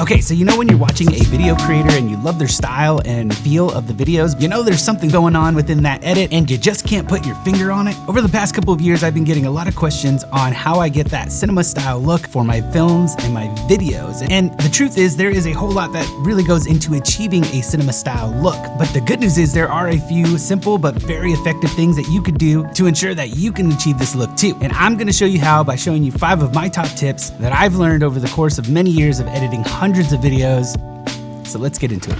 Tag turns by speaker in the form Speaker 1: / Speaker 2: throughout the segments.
Speaker 1: Okay, so you know when you're watching a video creator and you love their style and feel of the videos, you know there's something going on within that edit and you just can't put your finger on it? Over the past couple of years, I've been getting a lot of questions on how I get that cinema style look for my films and my videos. And the truth is there is a whole lot that really goes into achieving a cinema style look. But the good news is there are a few simple but very effective things that you could do to ensure that you can achieve this look too. And I'm gonna show you how by showing you 5 of my top tips that I've learned over the course of many years of editing hundreds of videos. So let's get into it.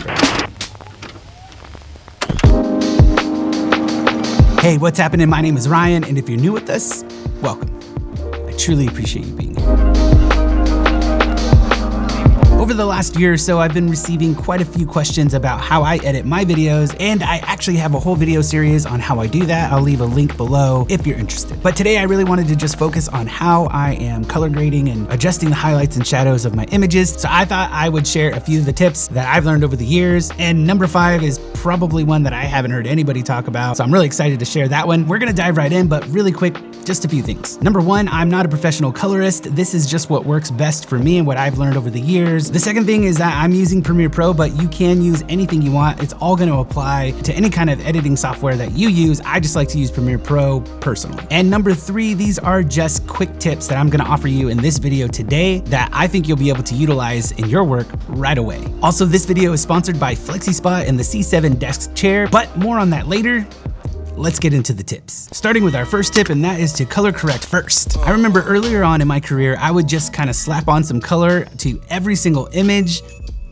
Speaker 1: Hey, what's happening? My name is Ryan, and if you're new with us, welcome. I truly appreciate you being here. Over the last year or so, I've been receiving quite a few questions about how I edit my videos, and I actually have a whole video series on how I do that. I'll leave a link below if you're interested. But today I really wanted to just focus on how I am color grading and adjusting the highlights and shadows of my images. So I thought I would share a few of the tips that I've learned over the years. And number 5 is probably one that I haven't heard anybody talk about. So I'm really excited to share that one. We're gonna dive right in, but really quick, just a few things. Number 1, I'm not a professional colorist. This is just what works best for me and what I've learned over the years. The second thing is that I'm using Premiere Pro, but you can use anything you want. It's all gonna apply to any kind of editing software that you use. I just like to use Premiere Pro personally. And number 3, these are just quick tips that I'm gonna offer you in this video today that I think you'll be able to utilize in your work right away. Also, this video is sponsored by FlexiSpot and the C7 desk chair, but more on that later. Let's get into the tips. Starting with our first tip, and that is to color correct first. I remember earlier on in my career, I would just kind of slap on some color to every single image,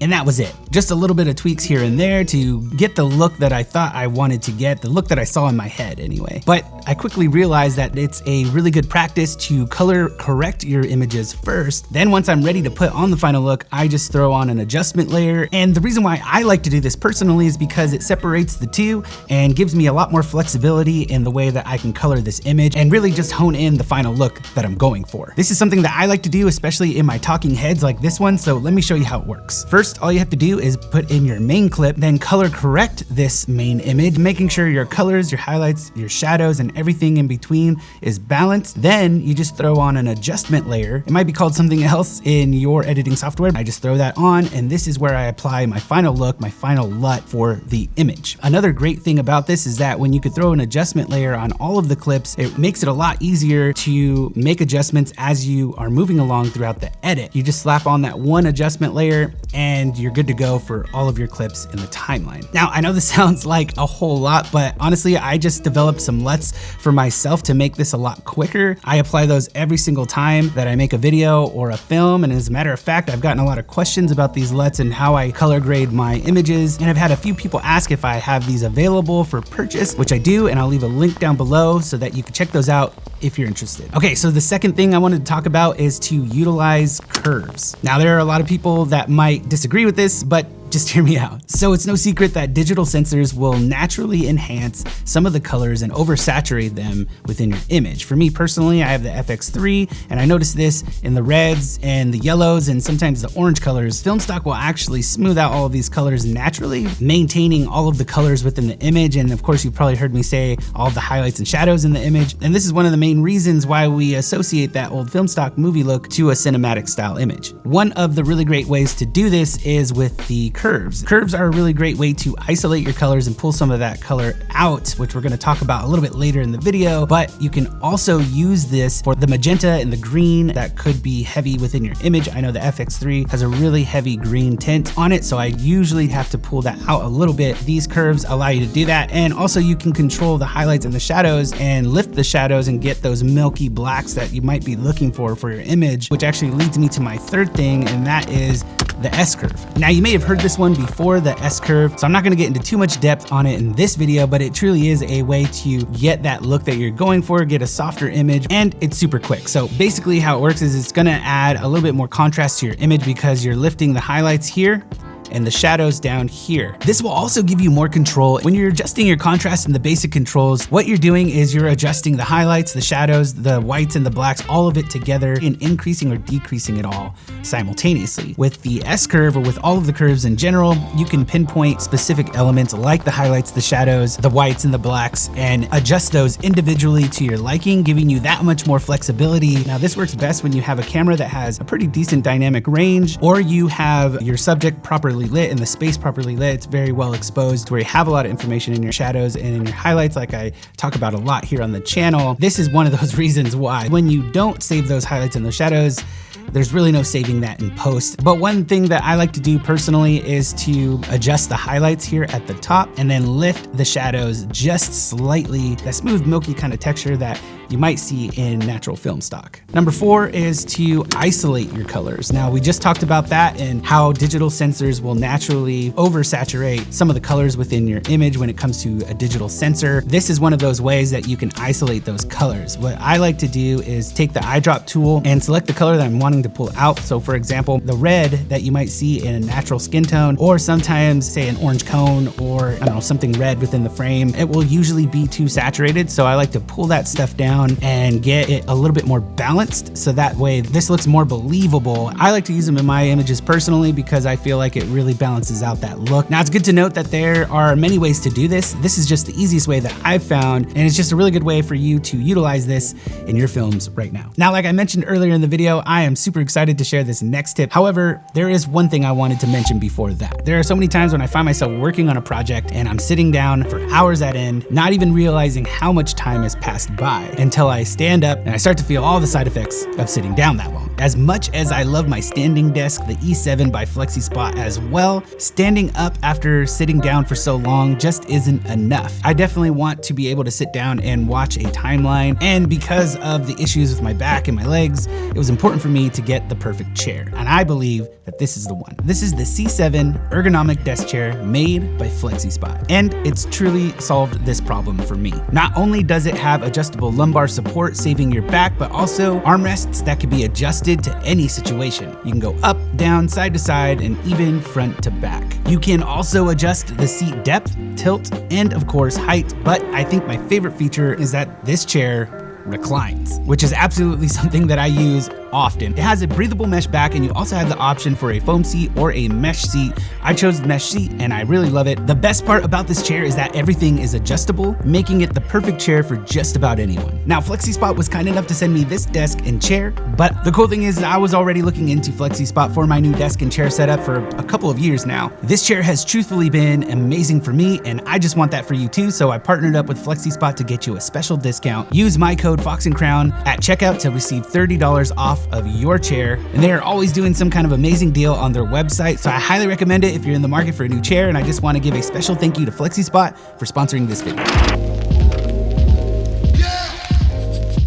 Speaker 1: and that was it. Just a little bit of tweaks here and there to get the look that I thought I wanted to get, the look that I saw in my head anyway. But I quickly realized that it's a really good practice to color correct your images first. Then once I'm ready to put on the final look, I just throw on an adjustment layer. And the reason why I like to do this personally is because it separates the two and gives me a lot more flexibility in the way that I can color this image and really just hone in the final look that I'm going for. This is something that I like to do, especially in my talking heads like this one. So let me show you how it works. First, all you have to do is put in your main clip, then color correct this main image, making sure your colors, your highlights, your shadows, and everything in between is balanced. Then you just throw on an adjustment layer. It might be called something else in your editing software. I just throw that on, and this is where I apply my final look, my final LUT for the image. Another great thing about this is that when you could throw an adjustment layer on all of the clips, it makes it a lot easier to make adjustments as you are moving along throughout the edit. You just slap on that one adjustment layer and you're good to go for all of your clips in the timeline. Now, I know this sounds like a whole lot, but honestly, I just developed some LUTs for myself to make this a lot quicker. I apply those every single time that I make a video or a film. And as a matter of fact, I've gotten a lot of questions about these LUTs and how I color grade my images. And I've had a few people ask if I have these available for purchase, which I do. And I'll leave a link down below so that you can check those out if you're interested. Okay, so the second thing I wanted to talk about is to utilize curves. Now, there are a lot of people that might disagree with this, but just hear me out. So it's no secret that digital sensors will naturally enhance some of the colors and oversaturate them within your image. For me personally, I have the FX3, and I noticed this in the reds and the yellows and sometimes the orange colors. Film stock will actually smooth out all of these colors naturally, maintaining all of the colors within the image. And of course, you've probably heard me say all of the highlights and shadows in the image. And this is one of the main reasons why we associate that old film stock movie look to a cinematic style image. One of the really great ways to do this is with the curves. Curves are a really great way to isolate your colors and pull some of that color out, which we're going to talk about a little bit later in the video, but you can also use this for the magenta and the green that could be heavy within your image. I know the FX3 has a really heavy green tint on it, so I usually have to pull that out a little bit. These curves allow you to do that, and also you can control the highlights and the shadows and lift the shadows and get those milky blacks that you might be looking for your image, which actually leads me to my third thing, and that is the S-curve. Now, you may have heard this one before, the S-curve, so I'm not gonna get into too much depth on it in this video, but it truly is a way to get that look that you're going for, get a softer image, and it's super quick. So basically how it works is it's gonna add a little bit more contrast to your image because you're lifting the highlights here, and the shadows down here. This will also give you more control. When you're adjusting your contrast in the basic controls, what you're doing is you're adjusting the highlights, the shadows, the whites and the blacks, all of it together, and increasing or decreasing it all simultaneously. With the S curve, or with all of the curves in general, you can pinpoint specific elements like the highlights, the shadows, the whites and the blacks, and adjust those individually to your liking, giving you that much more flexibility. Now this works best when you have a camera that has a pretty decent dynamic range, or you have your subject properly lit and the space properly lit. It's very well exposed to where you have a lot of information in your shadows and in your highlights, like I talk about a lot here on the channel. This is one of those reasons why when you don't save those highlights and those shadows, there's really no saving that in post. But one thing that I like to do personally is to adjust the highlights here at the top and then lift the shadows just slightly, that smooth milky kind of texture that you might see in natural film stock. Number 4 is to isolate your colors. Now we just talked about that and how digital sensors will naturally oversaturate some of the colors within your image when it comes to a digital sensor. This is one of those ways that you can isolate those colors. What I like to do is take the eyedrop tool and select the color that I'm wanting to pull out. So for example, the red that you might see in a natural skin tone, or sometimes say an orange cone, or I don't know, something red within the frame, it will usually be too saturated. So I like to pull that stuff down and get it a little bit more balanced, so that way this looks more believable. I like to use them in my images personally because I feel like it really balances out that look. Now it's good to note that there are many ways to do this. This is just the easiest way that I've found, and it's just a really good way for you to utilize this in your films right now. Now, like I mentioned earlier in the video, I am super excited to share this next tip. However, there is one thing I wanted to mention before that. There are so many times when I find myself working on a project and I'm sitting down for hours at end, not even realizing how much time has passed by until I stand up and I start to feel all the side effects of sitting down that long. As much as I love my standing desk, the E7 by FlexiSpot as well, standing up after sitting down for so long just isn't enough. I definitely want to be able to sit down and watch a timeline, and because of the issues with my back and my legs, it was important for me to get the perfect chair, and I believe that this is the one. This is the C7 ergonomic desk chair made by FlexiSpot, and it's truly solved this problem for me. Not only does it have adjustable lumbar support, saving your back, but also armrests that can be adjusted to any situation. You can go up, down, side to side, and even front to back. You can also adjust the seat depth, tilt, and of course height, but I think my favorite feature is that this chair reclines, which is absolutely something that I use often. It has a breathable mesh back, and you also have the option for a foam seat or a mesh seat. I chose the mesh seat and I really love it. The best part about this chair is that everything is adjustable, making it the perfect chair for just about anyone. Now, FlexiSpot was kind enough to send me this desk and chair, but the cool thing is that I was already looking into FlexiSpot for my new desk and chair setup for a couple of years now. This chair has truthfully been amazing for me, and I just want that for you too, so I partnered up with FlexiSpot to get you a special discount. Use my code FoxandCrown at checkout to receive $30 off of your chair, and they are always doing some kind of amazing deal on their website, so I highly recommend it if you're in the market for a new chair. And I just want to give a special thank you to FlexiSpot for sponsoring this video.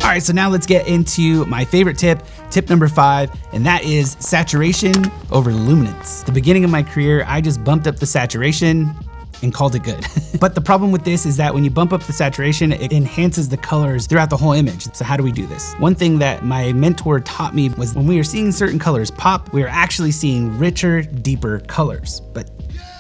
Speaker 1: All right, so now let's get into my favorite tip number 5, and that is saturation over luminance. At the beginning of my career, I just bumped up the saturation and called it good. But the problem with this is that when you bump up the saturation, it enhances the colors throughout the whole image. So how do we do this? One thing that my mentor taught me was when we are seeing certain colors pop, we are actually seeing richer, deeper colors. But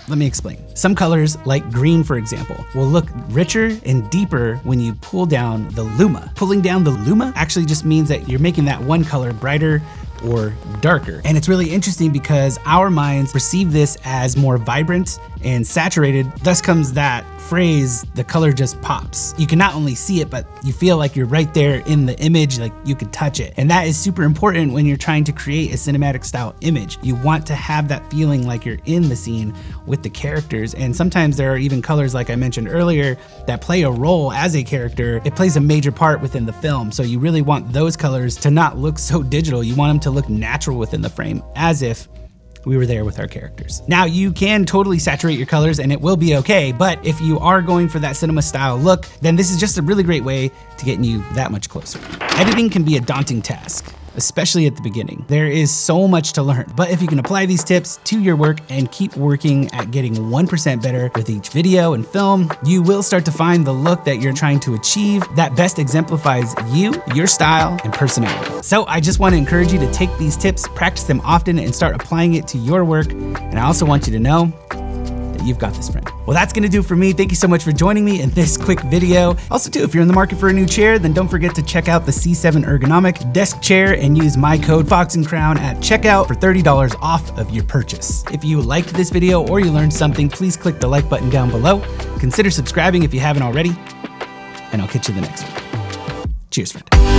Speaker 1: let me explain. Some colors, like green for example, will look richer and deeper when you pull down the Luma. Pulling down the Luma actually just means that you're making that one color brighter or darker. And it's really interesting because our minds perceive this as more vibrant and saturated. Thus comes that phrase, the color just pops. You can not only see it, but you feel like you're right there in the image, like you could touch it. And that is super important when you're trying to create a cinematic style image. You want to have that feeling like you're in the scene with the characters. And sometimes there are even colors, like I mentioned earlier, that play a role as a character. It plays a major part within the film. So you really want those colors to not look so digital. You want them to look natural within the frame, as if we were there with our characters. Now, you can totally saturate your colors and it will be okay, but if you are going for that cinema style look, then this is just a really great way to get you that much closer. Editing can be a daunting task. especially at the beginning. There is so much to learn, but if you can apply these tips to your work and keep working at getting 1% better with each video and film, you will start to find the look that you're trying to achieve that best exemplifies you, your style, and personality. So I just want to encourage you to take these tips, practice them often, and start applying it to your work. And I also want you to know that you've got this, friend. Well, that's gonna do it for me. Thank you so much for joining me in this quick video. Also too, if you're in the market for a new chair, then don't forget to check out the C7 Ergonomic desk chair and use my code FoxandCrown at checkout for $30 off of your purchase. If you liked this video or you learned something, please click the like button down below. Consider subscribing if you haven't already, and I'll catch you in the next one. Cheers, friend.